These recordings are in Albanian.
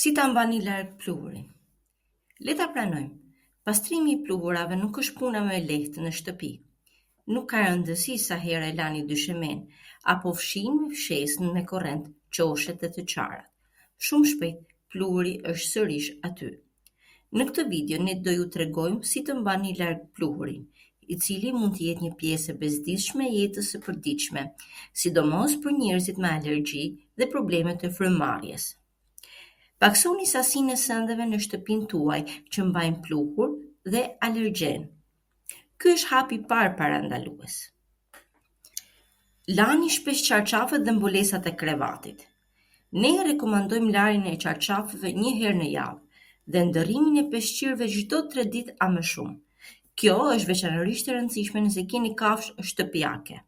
Si ta mbani larg pluhurin? Le ta pranojmë. Pastrimi i pluhurave nuk është puna më e lehtë në shtëpi. Nuk ka rëndësi sa herë e lani dyshemen, apo fshini fshesën me korrent, qoshet dhe të qarat. Shumë shpejt, pluhuri është sërish aty. Në këtë video ne do ju tregojmë si të mbani larg pluhurin, i cili mund të jetë një pjesë e bezdishme e jetës së përditshme, sidomos për njerëzit me alergji dhe probleme të frymëmarrjes. Paksoni sasinë e sëndeve në shtëpinë tuaj që mbajnë pluhur dhe alergjen. Ky është hapi i parë parandalues. Lani shpesh çarçafët dhe mbulesat e krevatit. Ne rekomandojmë larjen e çarçafëve një herë në javë dhe ndërrimin e peshqirëve çdo 3 ditë a më shumë. Kjo është veçanërisht e rëndësishme nëse keni kafshë shtëpiake.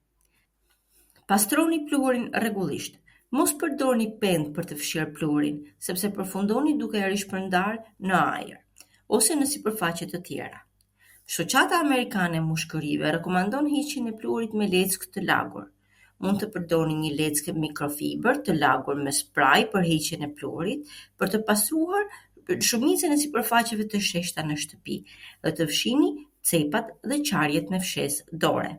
Pastroni pluhurin rregullisht. Mos përdorni pend për të fshirë pluhurin, sepse përfundoni duke e rishpërndarë në ajër, ose në sipërfaqe të tjera. Shoqata Amerikane e Mushkërive rekomandon heqjen e pluhurit me leckë të lagur. Mund të përdorni një leckë mikrofiber të lagur me spray për heqjen e pluhurit, për të pastruar shumicën e sipërfaqeve të sheshta në shtëpi dhe të fshini cepat dhe qarjet me fshesë dore.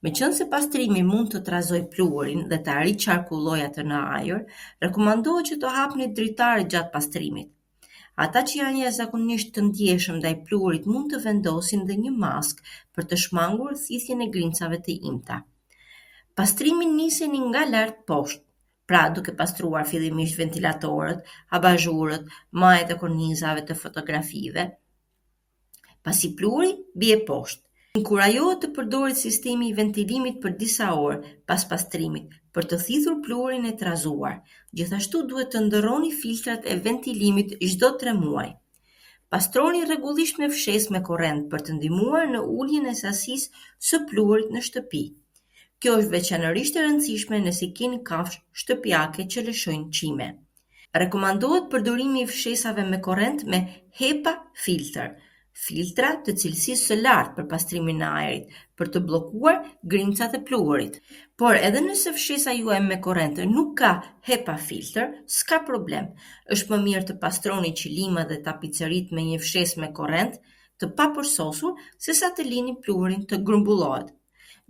Meqense pastrimi mund të trazoj pluhurin dhe të riqarkullojë atë në ajër, rekomandohet që të hapni dritarët gjatë pastrimit. Ata që janë jashtëzakonisht të ndjeshëm ndaj pluhurit mund të vendosin dhe një maskë për të shmangur thithjen e grincave të imta. Pastrimin niseni nga lart poshtë, pra duke pastruar fillimisht ventilatorët, abazhurët, majet e kornizave të fotografive. Pasi pluhuri bie poshtë, inkurajohet të përdoret sistemi i ventilimit për disa orë pas pastrimit për të thithur pluhurin e trazuar. Gjithashtu duhet të ndërroni filtrat e ventilimit çdo 3 muaj. Pastroni rregullisht me fshesë me korrent për të ndihmuar në uljen e sasisë së pluhurit në shtëpi. Kjo është veçanërisht e rëndësishme nëse keni kafshë shtëpiake që lëshojnë çime. Rekomandohet përdorimi i fshesave me korrent me HEPA filter, filtra të cilësisë së lartë për pastrimin e ajrit, për të bllokuar grincat e pluhurit. Por edhe nëse fshesa juaj me korrent nuk ka HEPA filter, s'ka problem. Është më mirë të pastroni qilimat dhe tapiceritë me një fshesë me korrent të papërsosur sesa të lini pluhurin të grumbullohet.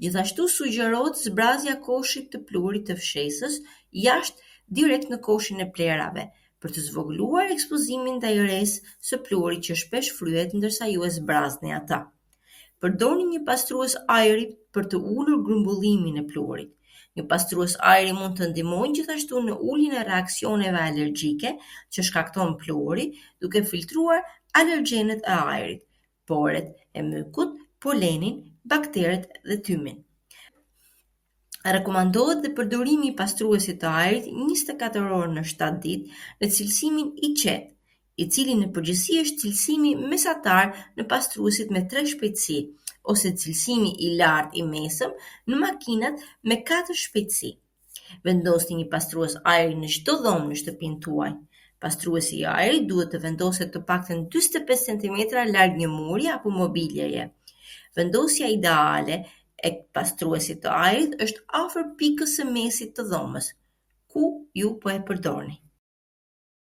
Gjithashtu sugjerohet zbrazja koshit të pluhurit të fshesës jashtë direkt në koshin e plerave, për të zvogëluar ekspozimin ndaj errësisë së pluhurit që shpesh fryhet ndërsa ju e zbrazni ata. Përdorni një pastrues ajri për të ulur grumbullimin e pluhurit. Një pastrues ajri mund të ndihmojë gjithashtu në uljen e reaksioneve alergjike që shkakton pluhuri, duke filtruar alergjenet e ajrit, porët e mykut, polenin, bakteret dhe tymin. Rekomandohet dhe përdorimi i pastruesit të ajrit 24 orë në 7 ditë në cilësimin i qetë, i cili në përgjithësi është cilësimi mesatar në pastruesit me 3 shpejtësi, ose cilësimi i lartë i mesëm në makinat me 4 shpejtësi. Vendosni një pastrues ajri në çdo dhomë në shtëpinë tuaj. Pastruesi i ajrit duhet të vendoset të paktën 45 cm larg një muri apo mobiljeje. Vendosja ideale e pastruesit të ajrit është afër pikës së mesit të dhomës, ku ju po e përdorni.